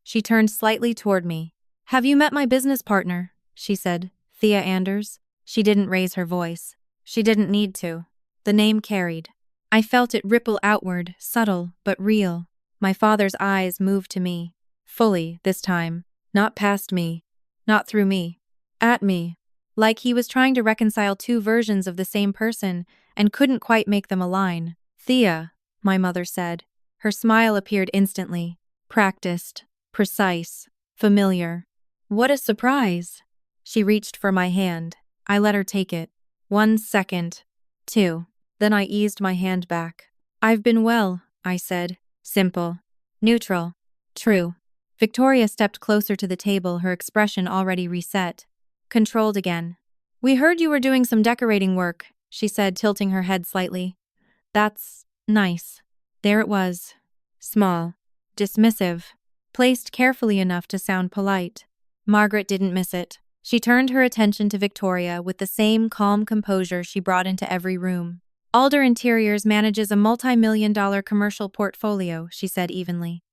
she turned slightly toward me. "Have you met my business partner?" she said. "Thea Anders." She didn't raise her voice. She didn't need to. The name carried. I felt it ripple outward, subtle but real. My father's eyes moved to me. Fully, this time. Not past me. Not through me. At me. Like he was trying to reconcile two versions of the same person and couldn't quite make them align. "Thea," my mother said. Her smile appeared instantly. Practiced. Precise. Familiar. "What a surprise!" She reached for my hand. I let her take it. 1 second. 2. Then I eased my hand back. "I've been well," I said. Simple. Neutral. True. Victoria stepped closer to the table, her expression already reset. Controlled again. "We heard you were doing some decorating work," she said, tilting her head slightly. "That's nice." There it was. Small. Dismissive. Placed carefully enough to sound polite. Margaret didn't miss it. She turned her attention to Victoria with the same calm composure she brought into every room. "Alder Interiors manages a multi-million-dollar commercial portfolio," she said evenly.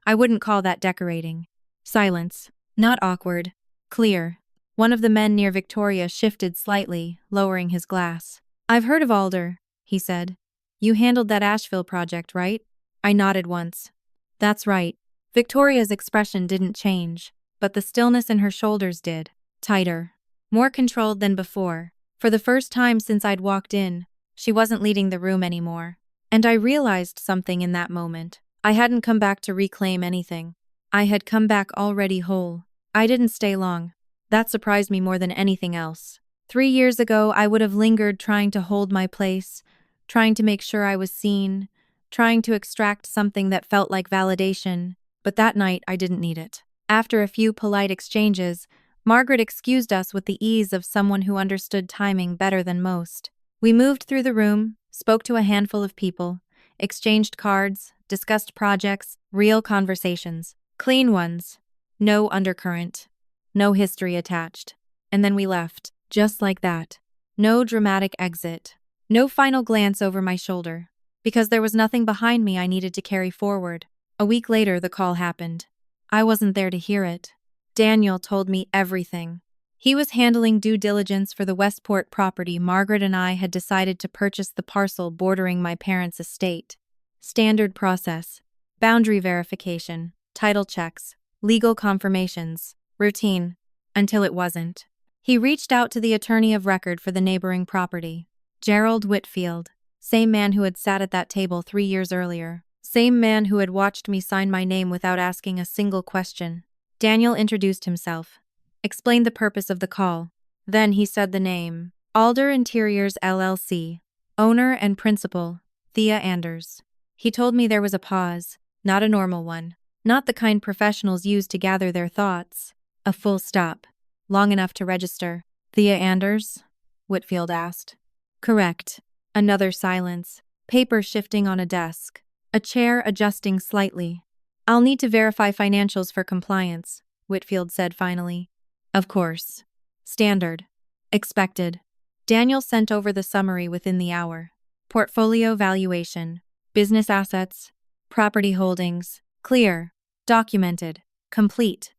"I wouldn't call that decorating." Silence. Not awkward. Clear. One of the men near Victoria shifted slightly, lowering his glass. "I've heard of Alder," he said. "You handled that Asheville project, right?" I nodded once. "That's right." Victoria's expression didn't change, but the stillness in her shoulders did. Tighter. More controlled than before. For the first time since I'd walked in, she wasn't leading the room anymore. And I realized something in that moment. I hadn't come back to reclaim anything. I had come back already whole. I didn't stay long. That surprised me more than anything else. 3 years ago, I would have lingered trying to hold my place, trying to make sure I was seen, trying to extract something that felt like validation. But that night, I didn't need it. After a few polite exchanges, Margaret excused us with the ease of someone who understood timing better than most. We moved through the room, spoke to a handful of people, exchanged cards, discussed projects, real conversations. Clean ones. No undercurrent. No history attached. And then we left, just like that. No dramatic exit. No final glance over my shoulder. Because there was nothing behind me I needed to carry forward. A week later, the call happened. I wasn't there to hear it. Daniel told me everything. He was handling due diligence for the Westport property Margaret and I had decided to purchase, the parcel bordering my parents' estate. Standard process. Boundary verification. Title checks. Legal confirmations. Routine. Until it wasn't. He reached out to the attorney of record for the neighboring property. Gerald Whitfield. Same man who had sat at that table 3 years earlier. Same man who had watched me sign my name without asking a single question. Daniel introduced himself. Explained the purpose of the call. Then he said the name. Alder Interiors LLC. Owner and principal, Thea Anders. He told me there was a pause, not a normal one. Not the kind professionals use to gather their thoughts. A full stop. Long enough to register. Thea Anders? Whitfield asked. Correct. Another silence. Paper shifting on a desk. A chair adjusting slightly. I'll need to verify financials for compliance, Whitfield said finally. Of course. Standard. Expected. Daniel sent over the summary within the hour. Portfolio valuation. Business assets. Property holdings. Clear. Documented. Complete.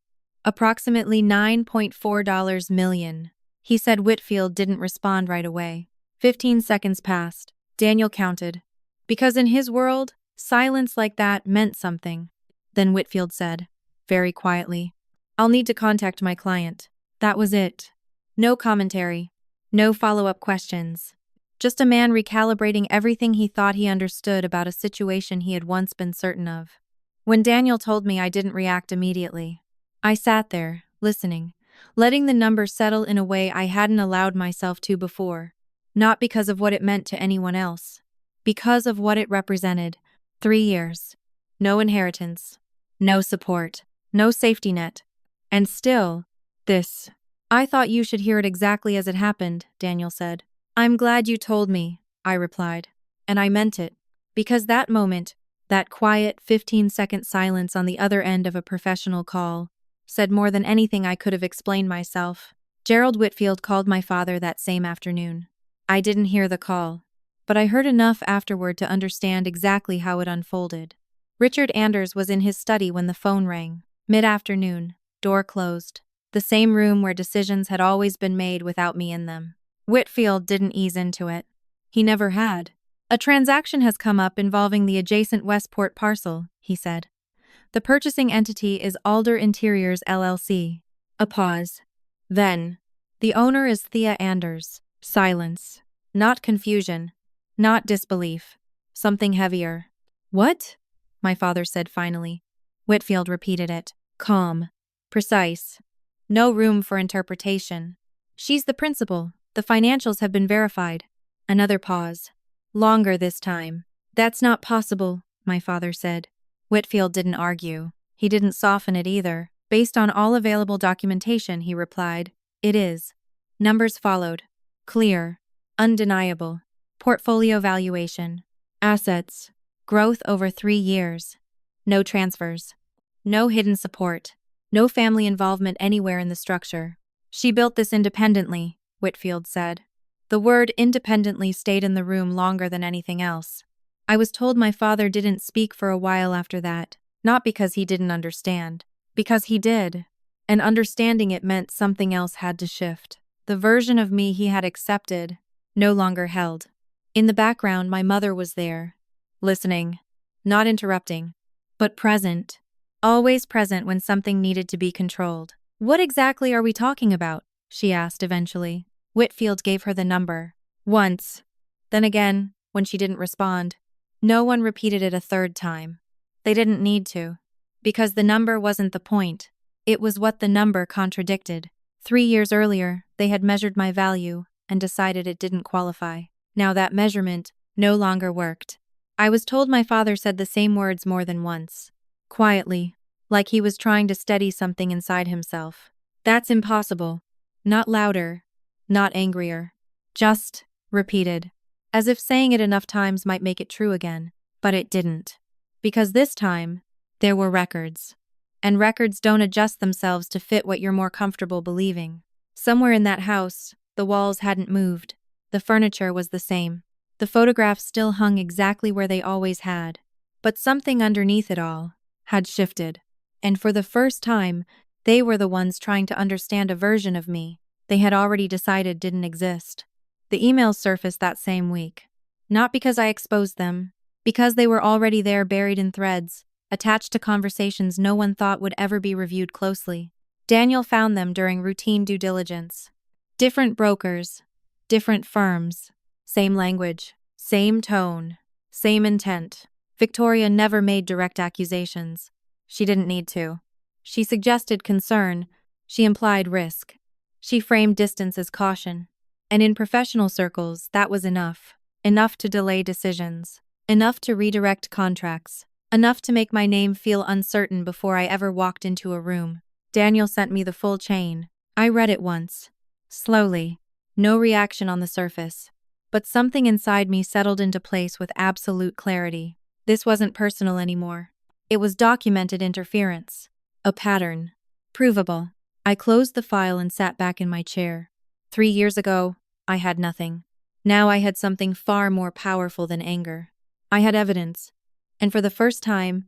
Approximately $9.4 million. He said. Whitfield didn't respond right away. 15 seconds passed. Daniel counted. Because in his world, silence like that meant something. Then Whitfield said, very quietly, I'll need to contact my client. That was it. No commentary. No follow-up questions. Just a man recalibrating everything he thought he understood about a situation he had once been certain of. When Daniel told me, I didn't react immediately. I sat there, listening, letting the number settle in a way I hadn't allowed myself to before. Not because of what it meant to anyone else. Because of what it represented. 3 years. No inheritance. No support. No safety net. And still, this. I thought you should hear it exactly as it happened, Daniel said. I'm glad you told me, I replied. And I meant it. Because that moment, that quiet 15-second silence on the other end of a professional call, said more than anything I could have explained myself. Gerald Whitfield called my father that same afternoon. I didn't hear the call, but I heard enough afterward to understand exactly how it unfolded. Richard Anders was in his study when the phone rang. Mid-afternoon, door closed. The same room where decisions had always been made without me in them. Whitfield didn't ease into it. He never had. A transaction has come up involving the adjacent Westport parcel, he said. The purchasing entity is Alder Interiors LLC. A pause. Then, the owner is Thea Anders. Silence. Not confusion. Not disbelief. Something heavier. What? My father said finally. Whitfield repeated it. Calm. Precise. No room for interpretation. She's the principal. The financials have been verified. Another pause. Longer this time. That's not possible, my father said. Whitfield didn't argue. He didn't soften it either. Based on all available documentation, he replied, it is. Numbers followed. Clear. Undeniable. Portfolio valuation. Assets. Growth over 3 years. No transfers. No hidden support. No family involvement anywhere in the structure. She built this independently, Whitfield said. The word independently stayed in the room longer than anything else. I was told my father didn't speak for a while after that, not because he didn't understand, because he did. And understanding it meant something else had to shift. The version of me he had accepted no longer held. In the background, my mother was there, listening, not interrupting, but present. Always present when something needed to be controlled. What exactly are we talking about? She asked eventually. Whitfield gave her the number. Once. Then again, when she didn't respond. No one repeated it a third time. They didn't need to. Because the number wasn't the point. It was what the number contradicted. 3 years earlier, they had measured my value and decided it didn't qualify. Now that measurement no longer worked. I was told my father said the same words more than once. Quietly, like he was trying to steady something inside himself. That's impossible. Not louder, not angrier. Just repeated. As if saying it enough times might make it true again. But it didn't. Because this time, there were records. And records don't adjust themselves to fit what you're more comfortable believing. Somewhere in that house, the walls hadn't moved. The furniture was the same. The photographs still hung exactly where they always had. But something underneath it all had shifted. And for the first time, they were the ones trying to understand a version of me they had already decided didn't exist. The emails surfaced that same week. Not because I exposed them, because they were already there buried in threads, attached to conversations no one thought would ever be reviewed closely. Daniel found them during routine due diligence. Different brokers, different firms, same language, same tone, same intent. Victoria never made direct accusations. She didn't need to. She suggested concern. She implied risk. She framed distance as caution. And in professional circles, that was enough. Enough to delay decisions. Enough to redirect contracts. Enough to make my name feel uncertain before I ever walked into a room. Daniel sent me the full chain. I read it once. Slowly. No reaction on the surface. But something inside me settled into place with absolute clarity. This wasn't personal anymore. It was documented interference. A pattern. Provable. I closed the file and sat back in my chair. 3 years ago, I had nothing. Now I had something far more powerful than anger. I had evidence. And for the first time,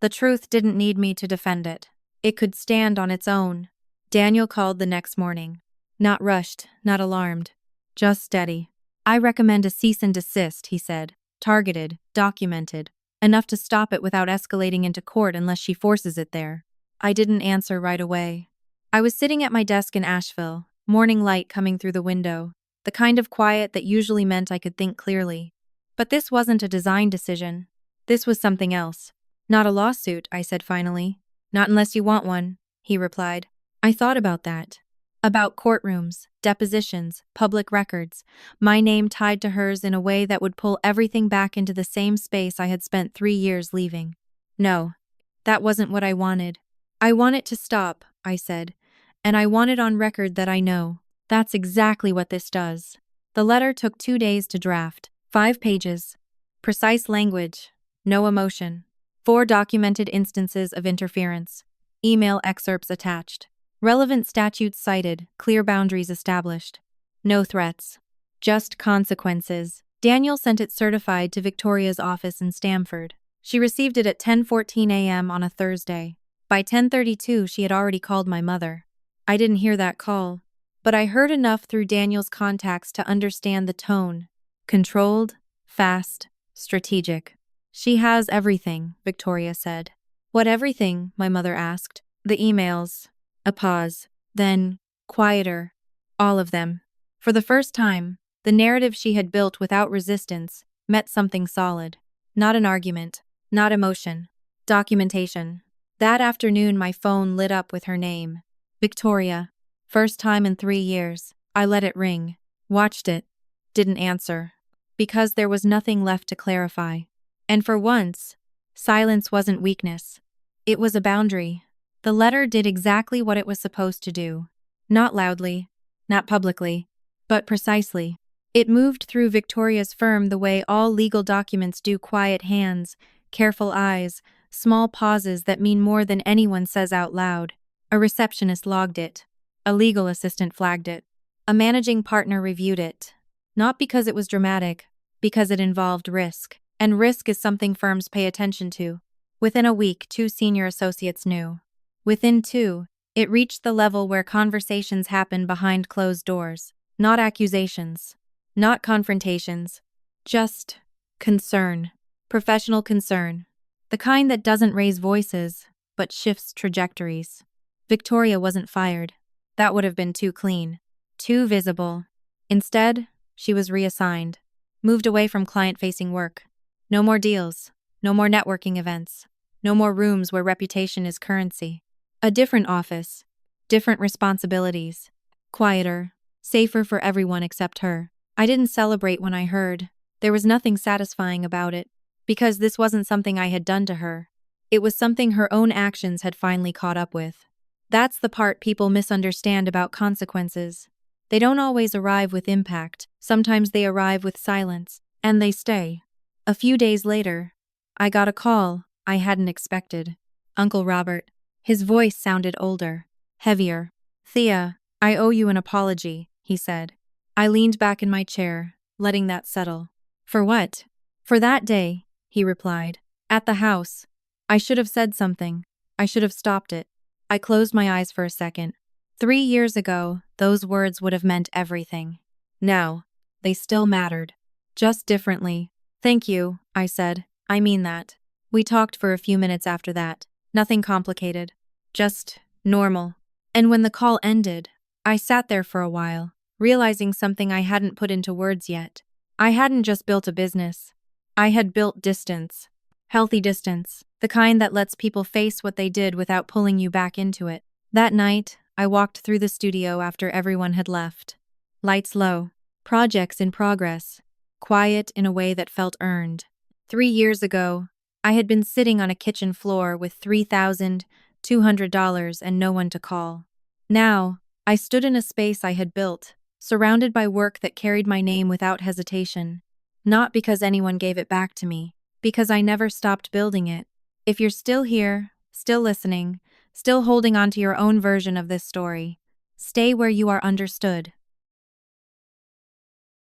the truth didn't need me to defend it. It could stand on its own. Daniel called the next morning. Not rushed, not alarmed. Just steady. I recommend a cease and desist, he said. Targeted, documented. Enough to stop it without escalating into court unless she forces it there. I didn't answer right away. I was sitting at my desk in Asheville, morning light coming through the window, the kind of quiet that usually meant I could think clearly. But this wasn't a design decision. This was something else. Not a lawsuit, I said finally. Not unless you want one, he replied. I thought about that. About courtrooms, depositions, public records, my name tied to hers in a way that would pull everything back into the same space I had spent 3 years leaving. No, that wasn't what I wanted. I want it to stop, I said, and I want it on record that I know. That's exactly what this does. The letter took 2 days to draft, 5 pages. Precise language, no emotion. 4 documented instances of interference. Email excerpts attached. Relevant statutes cited, clear boundaries established. No threats. Just consequences. Daniel sent it certified to Victoria's office in Stamford. She received it at 10:14 a.m. on a Thursday. By 10:32, she had already called my mother. I didn't hear that call, but I heard enough through Daniel's contacts to understand the tone. Controlled, fast, strategic. She has everything, Victoria said. What everything? My mother asked. The emails. A pause. Then, quieter. All of them. For the first time, the narrative she had built without resistance met something solid. Not an argument. Not emotion. Documentation. That afternoon my phone lit up with her name. Victoria. First time in 3 years. I let it ring. Watched it. Didn't answer. Because there was nothing left to clarify. And for once, silence wasn't weakness. It was a boundary. The letter did exactly what it was supposed to do. Not loudly, not publicly, but precisely. It moved through Victoria's firm the way all legal documents do: quiet hands, careful eyes, small pauses that mean more than anyone says out loud. A receptionist logged it. A legal assistant flagged it. A managing partner reviewed it. Not because it was dramatic, because it involved risk. And risk is something firms pay attention to. Within a week, 2 senior associates knew. Within 2, it reached the level where conversations happen behind closed doors. Not accusations. Not confrontations. Just concern. Professional concern. The kind that doesn't raise voices, but shifts trajectories. Victoria wasn't fired. That would have been too clean. Too visible. Instead, she was reassigned. Moved away from client-facing work. No more deals. No more networking events. No more rooms where reputation is currency. A different office. Different responsibilities. Quieter. Safer for everyone except her. I didn't celebrate when I heard. There was nothing satisfying about it. Because this wasn't something I had done to her. It was something her own actions had finally caught up with. That's the part people misunderstand about consequences. They don't always arrive with impact. Sometimes they arrive with silence. And they stay. A few days later, I got a call I hadn't expected. Uncle Robert. His voice sounded older, heavier. Thea, I owe you an apology, he said. I leaned back in my chair, letting that settle. For what? For that day, he replied. At the house. I should have said something. I should have stopped it. I closed my eyes for a second. 3 years ago, those words would have meant everything. Now, they still mattered. Just differently. Thank you, I said. I mean that. We talked for a few minutes after that. Nothing complicated. Just normal. And when the call ended, I sat there for a while, realizing something I hadn't put into words yet. I hadn't just built a business. I had built distance. Healthy distance. The kind that lets people face what they did without pulling you back into it. That night, I walked through the studio after everyone had left. Lights low. Projects in progress. Quiet in a way that felt earned. 3 years ago, I had been sitting on a kitchen floor with $3,200 and no one to call. Now, I stood in a space I had built, surrounded by work that carried my name without hesitation. Not because anyone gave it back to me, because I never stopped building it. If you're still here, still listening, still holding on to your own version of this story, stay where you are understood.